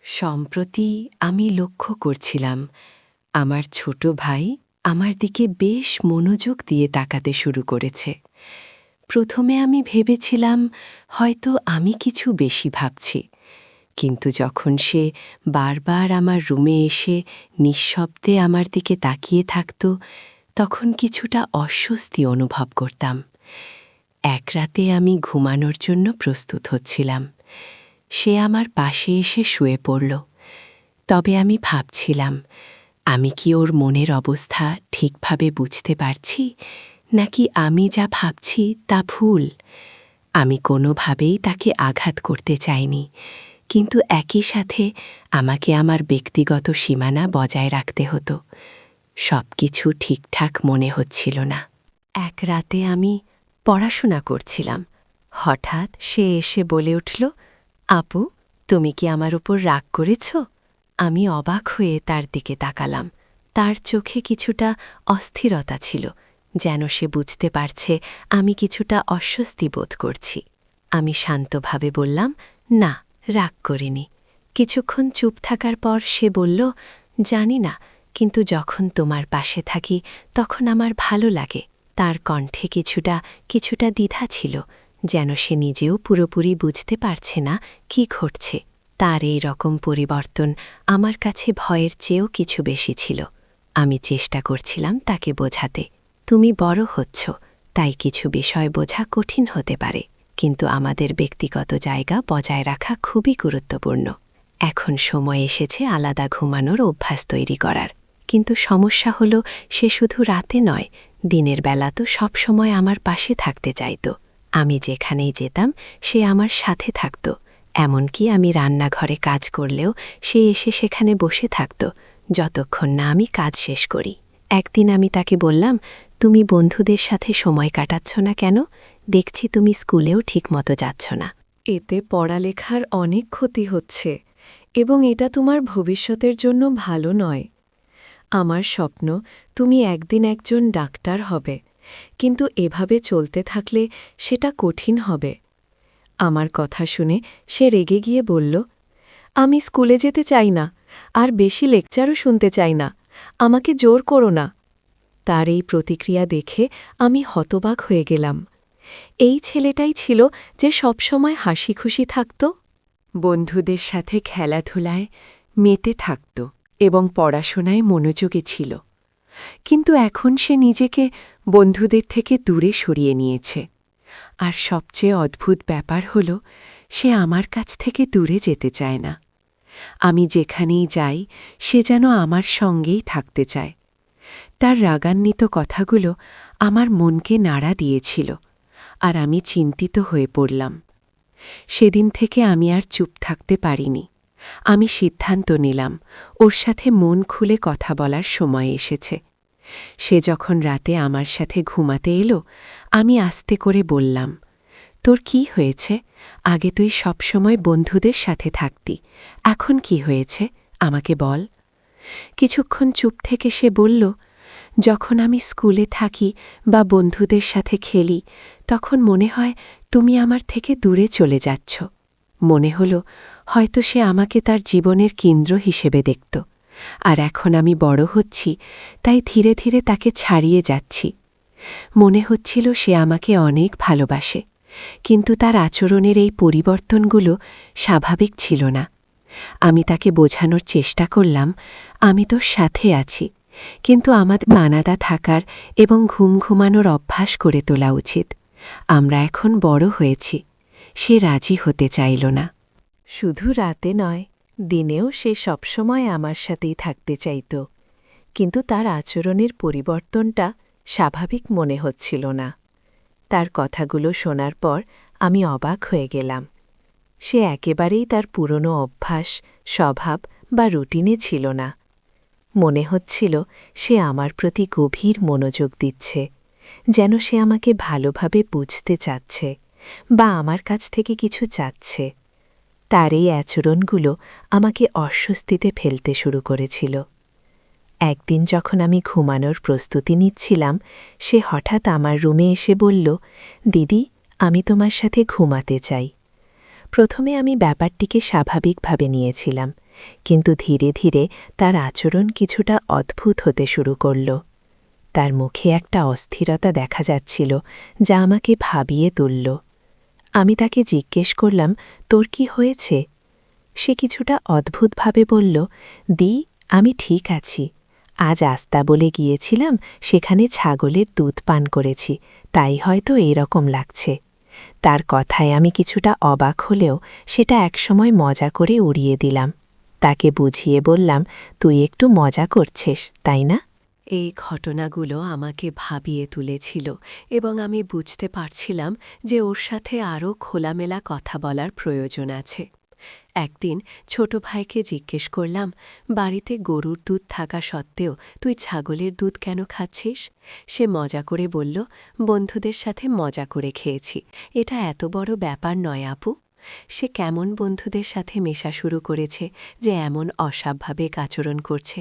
সম্প্রতি আমি লক্ষ্য করছিলাম আমার ছোট ভাই আমার দিকে বেশ মনোযোগ দিয়ে তাকাতে শুরু করেছে। প্রথমে আমি ভেবেছিলাম হয়তো আমি কিছু বেশি ভাবছি, কিন্তু যখন সে বারবার আমার রুমে এসে নিঃশব্দে আমার দিকে তাকিয়ে থাকত, তখন কিছুটা অস্বস্তি অনুভব করতাম। এক রাতে আমি ঘুমানোর জন্য প্রস্তুত হচ্ছিলাম। সে আমার পাশে এসে শুয়ে পড়ল। তবে আমি ভাবছিলাম, আমি কি ওর মনের অবস্থা ঠিকভাবে বুঝতে পারছি, নাকি আমি যা ভাবছি তা ভুল। আমি কোনোভাবেই তাকে আঘাত করতে চাইনি, কিন্তু একই সাথে আমাকে আমার ব্যক্তিগত সীমানা বজায় রাখতে হতো। সবকিছু ঠিকঠাক মনে হচ্ছিল না। এক রাতে আমি পড়াশোনা করছিলাম। হঠাৎ সে এসে বলে উঠল, আপু, তুমি কি আমার উপর রাগ করেছ? আমি অবাক হয়ে তার দিকে তাকালাম। তার চোখে কিছুটা অস্থিরতা ছিল, যেন সে বুঝতে পারছে আমি কিছুটা অস্বস্তি বোধ করছি। আমি শান্তভাবে বললাম, না, রাগ করিনি। কিছুক্ষণ চুপ থাকার পর সে বলল, জানি না, কিন্তু যখন তোমার পাশে থাকি তখন আমার ভালো লাগে। তার কণ্ঠে কিছুটা দ্বিধা ছিল, যেন সে নিজেও পুরোপুরি বুঝতে পারছে না কি ঘটছে। তার এই রকম পরিবর্তন আমার কাছে ভয়ের চেয়েও কিছু বেশি ছিল। আমি চেষ্টা করছিলাম তাকে বোঝাতে, তুমি বড় হচ্ছ, তাই কিছু বিষয় বোঝা কঠিন হতে পারে, কিন্তু আমাদের ব্যক্তিগত জায়গা বজায় রাখা খুবই গুরুত্বপূর্ণ। এখন সময় এসেছে আলাদা ঘুমানোর অভ্যাস তৈরি করার। কিন্তু সমস্যা হলো, সে শুধু রাতে নয়, দিনের বেলা তো সবসময় আমার পাশে থাকতে চাইত। আমি যেখানেই যেতাম সে আমার সাথে থাকত। এমনকি আমি রান্নাঘরে কাজ করলেও সে এসে সেখানে বসে থাকত, যতক্ষণ না আমি কাজ শেষ করি। একদিন আমি তাকে বললাম, তুমি বন্ধুদের সাথে সময় কাটাচ্ছ না কেন? দেখছি তুমি স্কুলেও ঠিকমতো যাচ্ছ না। এতে পড়ালেখার অনেক ক্ষতি হচ্ছে, এবং এটা তোমার ভবিষ্যতের জন্য ভালো নয়। আমার স্বপ্ন তুমি একদিন একজন ডাক্তার হবে, কিন্তু এভাবে চলতে থাকলে সেটা কঠিন হবে। আমার কথা শুনে সে রেগে গিয়ে বলল, আমি স্কুলে যেতে চাই না, আর বেশি লেকচারও শুনতে চাই না, আমাকে জোর করো না। তার এই প্রতিক্রিয়া দেখে আমি হতবাক হয়ে গেলাম। এই ছেলেটাই ছিল যে সবসময় হাসি খুশি থাকত, বন্ধুদের সাথে খেলাধুলায় মেতে থাকত এবং পড়াশোনায় মনোযোগী ছিল। কিন্তু এখন সে নিজেকে বন্ধুদের থেকে দূরে সরিয়ে নিয়েছে। আর সবচেয়ে অদ্ভুত ব্যাপার হল, সে আমার কাছ থেকে দূরে যেতে চায় না। আমি যেখানেই যাই সে যেন আমার সঙ্গেই থাকতে চায়। তার রাগান্বিত কথাগুলো আমার মনকে নাড়া দিয়েছিল, আর আমি চিন্তিত হয়ে পড়লাম। সেদিন থেকে আমি আর চুপ থাকতে পারিনি। আমি সিদ্ধান্ত নিলাম, ওর সাথে মন খুলে কথা বলার সময় এসেছে। সে যখন রাতে আমার সাথে ঘুমাতে এলো, আমি আস্তে করে বললাম, তোর কি হয়েছে? আগে তুই সবসময় বন্ধুদের সাথে থাকতি, এখন কি হয়েছে আমাকে বল। কিছুক্ষণ চুপ থেকে সে বলল, যখন আমি স্কুলে থাকি বা বন্ধুদের সাথে খেলি, তখন মনে হয় তুমি আমার থেকে দূরে চলে যাচ্ছ। মনে হলো হয়তো সে আমাকে তার জীবনের কেন্দ্র হিসেবে দেখত, আর এখন আমি বড় হচ্ছি, তাই ধীরে ধীরে তাকে ছাড়িয়ে যাচ্ছি। মনে হচ্ছিল সে আমাকে অনেক ভালোবাসে, কিন্তু তার আচরণের এই পরিবর্তনগুলো স্বাভাবিক ছিল না। আমি তাকে বোঝানোর চেষ্টা করলাম, আমি তোর সাথে আছি, কিন্তু আমাদের মানাদা থাকার এবং ঘুমানোর অভ্যাস করে তোলা উচিত। আমরা এখন বড় হয়েছি। সে রাজি হতে চাইল না। শুধু রাতে নয়, দিনেও সে সবসময় আমার সাথেই থাকতে চাইত, কিন্তু তার আচরণের পরিবর্তনটা স্বাভাবিক মনে হচ্ছিল না। তার কথাগুলো শোনার পর আমি অবাক হয়ে গেলাম। সে একেবারেই তার পুরনো অভ্যাস, স্বভাব বা রুটিনে ছিল না। মনে হচ্ছিল সে আমার প্রতি গভীর মনোযোগ দিচ্ছে, যেন সে আমাকে ভালোভাবে বুঝতে চাচ্ছে বা আমার কাছ থেকে কিছু চাচ্ছে। তার এই আচরণগুলো আমাকে অস্বস্তিতে ফেলতে শুরু করেছিল। একদিন যখন আমি ঘুমানোর প্রস্তুতি নিচ্ছিলাম, সে হঠাৎ আমার রুমে এসে বলল, দিদি, আমি তোমার সাথে ঘুমাতে চাই। প্রথমে আমি ব্যাপারটিকে স্বাভাবিকভাবে নিয়েছিলাম, কিন্তু ধীরে ধীরে তার আচরণ কিছুটা অদ্ভুত হতে শুরু করল। তার মুখে একটা অস্থিরতা দেখা যাচ্ছিল যা আমাকে ভাবিয়ে তুলল। আমি তাকে জিজ্ঞেস করলাম, তোর কি হয়েছে? সে কিছুটা অদ্ভুতভাবে বলল, দি, আমি ঠিক আছি। আজ আস্তাবলে গিয়েছিলাম, সেখানে ছাগলের দুধ পান করেছি, তাই হয়তো এরকম লাগছে। তার কথায় আমি কিছুটা অবাক হলেও সেটা একসময় মজা করে উড়িয়ে দিলাম। তাকে বুঝিয়ে বললাম, তুই একটু মজা করছিস, তাই না? এই ঘটনাগুলো আমাকে ভাবিয়ে তুলেছিল এবং আমি বুঝতে পারছিলাম যে ওর সাথে আরও খোলামেলা কথা বলার প্রয়োজন আছে। একদিন ছোট ভাইকে জিজ্ঞেস করলাম, বাড়িতে গরুর দুধ থাকা সত্ত্বেও তুই ছাগলের দুধ কেন খাচ্ছিস? সে মজা করে বলল, বন্ধুদের সাথে মজা করে খেয়েছি, এটা এত বড় ব্যাপার নয় আপু। সে কেমন বন্ধুদের সাথে মেশা শুরু করেছে যে এমন অস্বাভাবিক আচরণ করছে।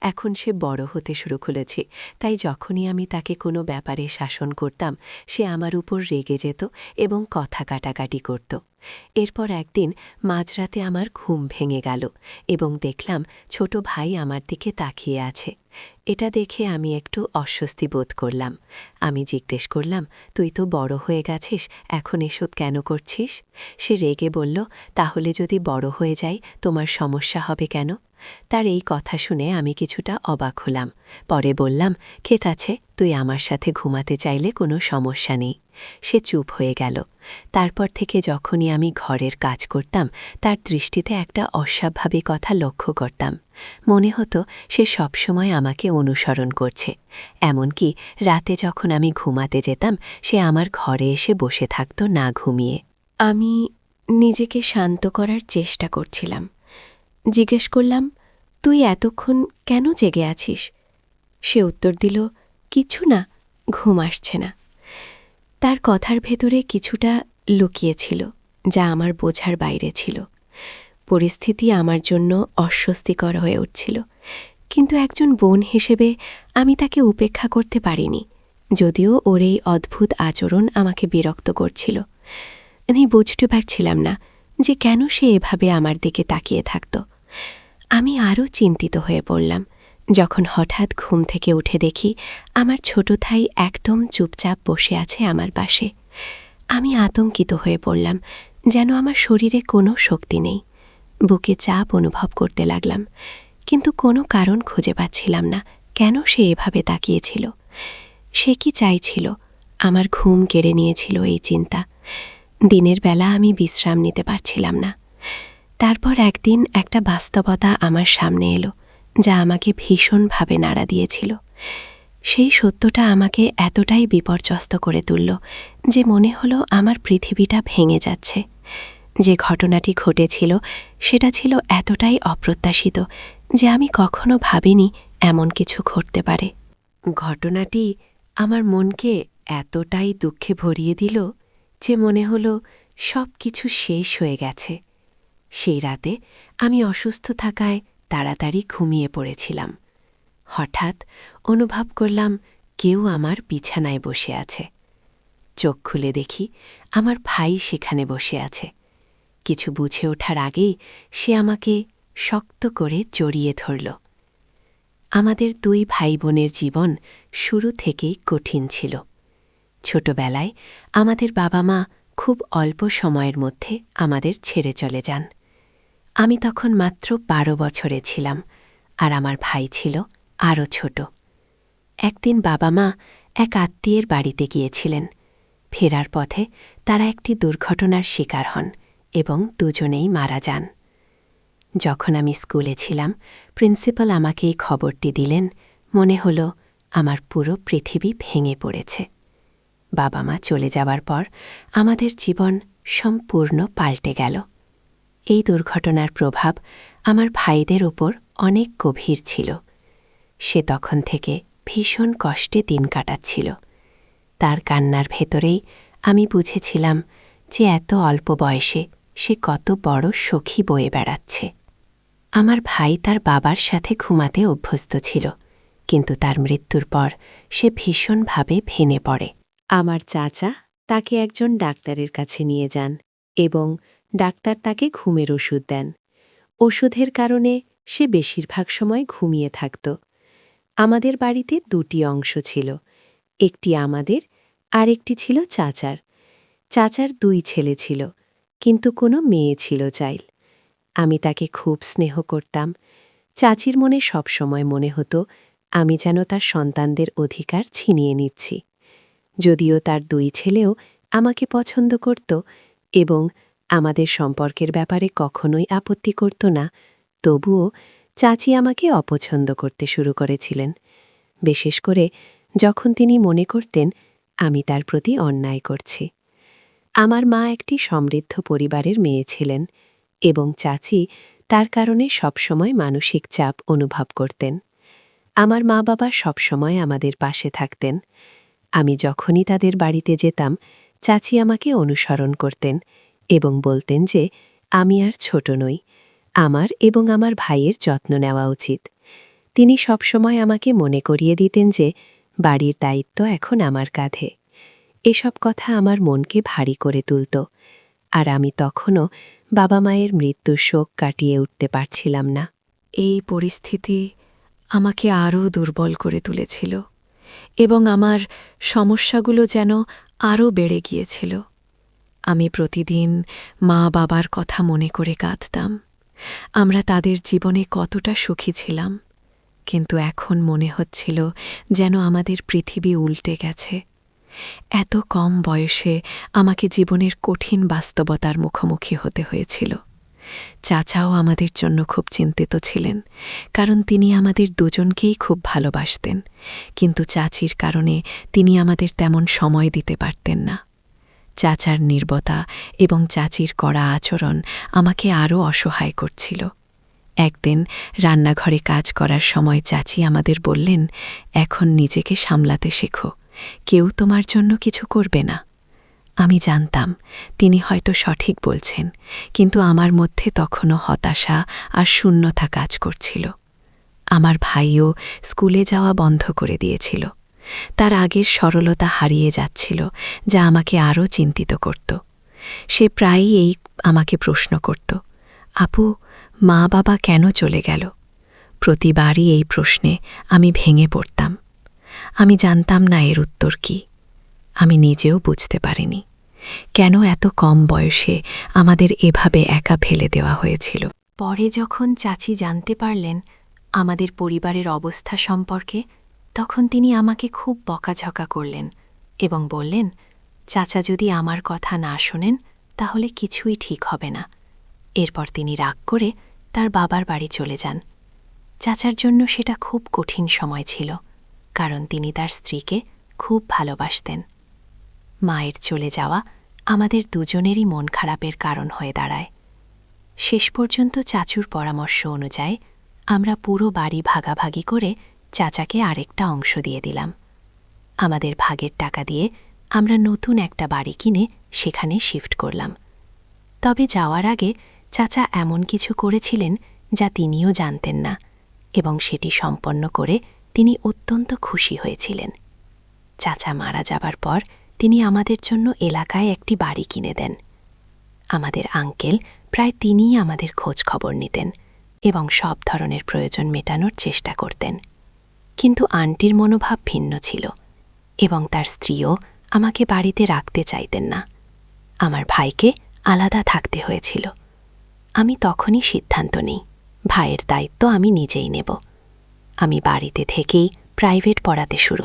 এখন সে বড় হতে শুরু করেছে, তাই যখনই আমি তাকে কোনো ব্যাপারে শাসন করতাম সে আমার উপর রেগে যেত এবং কথা কাটাকাটি করত। এরপর একদিন মাঝরাতে আমার ঘুম ভেঙে গেল এবং দেখলাম ছোট ভাই আমার দিকে তাকিয়ে আছে। এটা দেখে আমি একটু অস্বস্তি বোধ করলাম। আমি জিজ্ঞেস করলাম, তুই তো বড় হয়ে গেছিস, এখন এসব কেন করছিস? সে রেগে বলল, তাহলে যদি বড় হয়ে যাই তোমার সমস্যা হবে কেন? তার এই কথা শুনে আমি কিছুটা অবাক হলাম। পরে বললাম, ঠিক আছে, তুই আমার সাথে ঘুমাতে চাইলে কোনো সমস্যা নেই। সে চুপ হয়ে গেল। তারপর থেকে যখনই আমি ঘরের কাজ করতাম তার দৃষ্টিতে একটা অস্বাভাবিকতা লক্ষ্য করতাম। মনে হতো সে সবসময় আমাকে অনুসরণ করছে। এমনকি রাতে যখন আমি ঘুমাতে যেতাম সে আমার ঘরে এসে বসে থাকত না ঘুমিয়ে। আমি নিজেকে শান্ত করার চেষ্টা করছিলাম। জিজ্ঞেস করলাম, তুই এতক্ষণ কেন জেগে আছিস? সে উত্তর দিল, কিছু না, ঘুম আসছে না। তার কথার ভেতরে কিছুটা লুকিয়েছিল যা আমার বোঝার বাইরে ছিল। পরিস্থিতি আমার জন্য অস্বস্তিকর হয়ে উঠছিল, কিন্তু একজন বোন হিসেবে আমি তাকে উপেক্ষা করতে পারিনি, যদিও ওর এই অদ্ভুত আচরণ আমাকে বিরক্ত করছিল। আমি বুঝতে পারছিলাম না যে কেন সে এভাবে আমার দিকে তাকিয়ে থাকত। আমি আরও চিন্তিত হয়ে পড়লাম যখন হঠাৎ ঘুম থেকে উঠে দেখি আমার ছোট ভাই একদম চুপচাপ বসে আছে আমার পাশে। আমি আতঙ্কিত হয়ে পড়লাম, যেন আমার শরীরে কোনো শক্তি নেই। বুকে চাপ অনুভব করতে লাগলাম, কিন্তু কোনো কারণ খুঁজে পাচ্ছিলাম না কেন সে এভাবে তাকিয়েছিল। সে কি চাইছিল? আমার ঘুম কেড়ে নিয়েছিল এই চিন্তা। দিনের বেলা আমি বিশ্রাম নিতে পারছিলাম না। তারপর একদিন একটা বাস্তবতা আমার সামনে এলো যা আমাকে ভীষণভাবে নাড়া দিয়েছিল। সেই সত্যটা আমাকে এতটাই বিপর্যস্ত করে তুলল যে মনে হলো আমার পৃথিবীটা ভেঙে যাচ্ছে। যে ঘটনাটি ঘটেছিল সেটা ছিল এতটাই অপ্রত্যাশিত যে আমি কখনো ভাবিনি এমন কিছু ঘটতে পারে। ঘটনাটি আমার মনকে এতটাই দুঃখে ভরিয়ে দিল যে মনে হলো সব কিছু শেষ হয়ে গেছে। সেই রাতে আমি অসুস্থ থাকায় তাড়াতাড়ি ঘুমিয়ে পড়েছিলাম। হঠাৎ অনুভব করলাম কেউ আমার বিছানায় বসে আছে। চোখ খুলে দেখি আমার ভাই সেখানে বসে আছে। কিছু বুঝে ওঠার আগেই সে আমাকে শক্ত করে জড়িয়ে ধরল। আমাদের দুই ভাই বোনের জীবন শুরু থেকেই কঠিন ছিল। ছোটবেলায় আমাদের বাবা মা খুব অল্প সময়ের মধ্যে আমাদের ছেড়ে চলে যান। আমি তখন মাত্র 12 বছরে ছিলাম, আর আমার ভাই ছিল আরও ছোট। একদিন বাবা মা এক আত্মীয়ের বাড়িতে গিয়েছিলেন। ফেরার পথে তারা একটি দুর্ঘটনার শিকার হন এবং দুজনেই মারা যান। যখন আমি স্কুলে ছিলাম প্রিন্সিপাল আমাকে এই খবরটি দিলেন, মনে হলো আমার পুরো পৃথিবী ভেঙে পড়েছে। বাবা মা চলে যাবার পর আমাদের জীবন সম্পূর্ণ পাল্টে গেল। এই দুর্ঘটনার প্রভাব আমার ভাইদের ওপর অনেক গভীর ছিল। সে তখন থেকে ভীষণ কষ্টে দিন কাটাচ্ছিল। তার কান্নার ভেতরেই আমি বুঝেছিলাম যে এত অল্প বয়সে সে কত বড় সখী বয়ে বেড়াচ্ছে। আমার ভাই তার বাবার সাথে ঘুমাতে অভ্যস্ত ছিল, কিন্তু তার মৃত্যুর পর সে ভীষণভাবে ভেঙে পড়ে। আমার চাচা তাকে একজন ডাক্তারের কাছে নিয়ে যান এবং ডাক্তার তাকে ঘুমের ওষুধ দেন। ওষুধের কারণে সে বেশিরভাগ সময় ঘুমিয়ে থাকত। আমাদের বাড়িতে দুটি অংশ ছিল, একটি আমাদের আর একটি ছিল চাচার। চাচার 2 ছেলে ছিল, কিন্তু কোনো মেয়ে ছিল চাইল। আমি তাকে খুব স্নেহ করতাম। চাচির মনে সবসময় মনে হতো আমি যেন তার সন্তানদের অধিকার ছিনিয়ে নিচ্ছি। যদিও তার 2 ছেলেও আমাকে পছন্দ করত এবং আমাদের সম্পর্কের ব্যাপারে কখনোই আপত্তি করত না, তবুও চাচি আমাকে অপছন্দ করতে শুরু করেছিলেন, বিশেষ করে যখন তিনি মনে করতেন আমি তার প্রতি অন্যায় করছি। আমার মা একটি সমৃদ্ধ পরিবারের মেয়ে ছিলেন এবং চাচি তার কারণে সবসময় মানসিক চাপ অনুভব করতেন। আমার মা-বাবা সবসময় আমাদের পাশে থাকতেন। আমি যখনই তাদের বাড়িতে যেতাম, চাচি আমাকে অনুসরণ করতেন এবং বলতেন যে আমি আর ছোট নই, আমার এবং আমার ভাইয়ের যত্ন নেওয়া উচিত। তিনি সবসময় আমাকে মনে করিয়ে দিতেন যে বাড়ির দায়িত্ব এখন আমার কাঁধে। এসব কথা আমার মনকে ভারী করে তুলত, আর আমি তখনও বাবা-মায়ের মৃত্যুর শোক কাটিয়ে উঠতে পারছিলাম না। এই পরিস্থিতি আমাকে আরও দুর্বল করে তুলেছিল এবং আমার সমস্যাগুলো যেন আরও বেড়ে গিয়েছিল। আমি প্রতিদিন মা-বাবার কথা মনে করে কাঁদতাম। আমরা তাদের জীবনে কতটা সুখী ছিলাম, কিন্তু এখন মনে হচ্ছিল যেন আমাদের পৃথিবী উল্টে গেছে। এত কম বয়সে আমাকে জীবনের কঠিন বাস্তবতার মুখোমুখি হতে হয়েছিল। চাচাও আমাদের জন্য খুব চিন্তিত ছিলেন, কারণ তিনি আমাদের দুজনকেই খুব ভালোবাসতেন, কিন্তু চাচির কারণে তিনি আমাদের তেমন সময় দিতে পারতেন না। চাচার নীরবতা এবং চাচির কড়া আচরণ আমাকে আরও অসহায় করছিল। একদিন রান্নাঘরে কাজ করার সময় চাচি আমাদের বললেন, এখন নিজেকে সামলাতে শেখো, কেউ তোমার জন্য কিছু করবে না। আমি জানতাম তিনি হয়তো সঠিক বলছেন, কিন্তু আমার মধ্যে তখনও হতাশা আর শূন্যতা কাজ করছিল। আমার ভাইও স্কুলে যাওয়া বন্ধ করে দিয়েছিল। তার আগের সরলতা হারিয়ে যাচ্ছিল, যা আমাকে আরও চিন্তিত করত। সে প্রায়ই আমাকে প্রশ্ন করত, আপু, মা বাবা কেন চলে গেল? প্রতিবারই এই প্রশ্নে আমি ভেঙে পড়তাম। আমি জানতাম না এর উত্তর কী। আমি নিজেও বুঝতে পারিনি কেন এত কম বয়সে আমাদের এভাবে একা ফেলে দেওয়া হয়েছিল। পরে যখন চাচি জানতে পারলেন আমাদের পরিবারের অবস্থা সম্পর্কে, তখন তিনি আমাকে খুব বকাঝকা করলেন এবং বললেন, চাচা যদি আমার কথা না শোনেন তাহলে কিছুই ঠিক হবে না। এরপর তিনি রাগ করে তার বাবার বাড়ি চলে যান। চাচার জন্য সেটা খুব কঠিন সময় ছিল, কারণ তিনি তার স্ত্রীকে খুব ভালোবাসতেন। মায়ের চলে যাওয়া আমাদের দুজনেরই মন খারাপের কারণ হয়ে দাঁড়ায়। শেষ পর্যন্ত চাচুর পরামর্শ অনুযায়ী আমরা পুরো বাড়ি ভাগাভাগি করে চাচাকে আরেকটা অংশ দিয়ে দিলাম। আমাদের ভাগের টাকা দিয়ে আমরা নতুন একটা বাড়ি কিনে সেখানে শিফট করলাম। তবে যাওয়ার আগে চাচা এমন কিছু করেছিলেন যা তিনিও জানতেন না, এবং সেটি সম্পন্ন করে তিনি অত্যন্ত খুশি হয়েছিলেন। চাচা মারা যাবার পর তিনি আমাদের জন্য এলাকায় একটি বাড়ি কিনে দেন। আমাদের আঙ্কেল প্রায় তিনিই আমাদের খোঁজ খবর নিতেন এবং সব ধরনের প্রয়োজন মেটানোর চেষ্টা করতেন। কিন্তু আন্টির মনোভাব ভিন্ন ছিল এবং তার স্ত্রীও আমাকে বাড়িতে রাখতে চাইতেন না। আমার ভাইকে আলাদা থাকতে হয়েছিল। আমি তখনই সিদ্ধান্ত নিই, ভাইয়ের দায়িত্ব আমি নিজেই নেব। আমি বাড়িতে থেকেই প্রাইভেট পড়াতে শুরু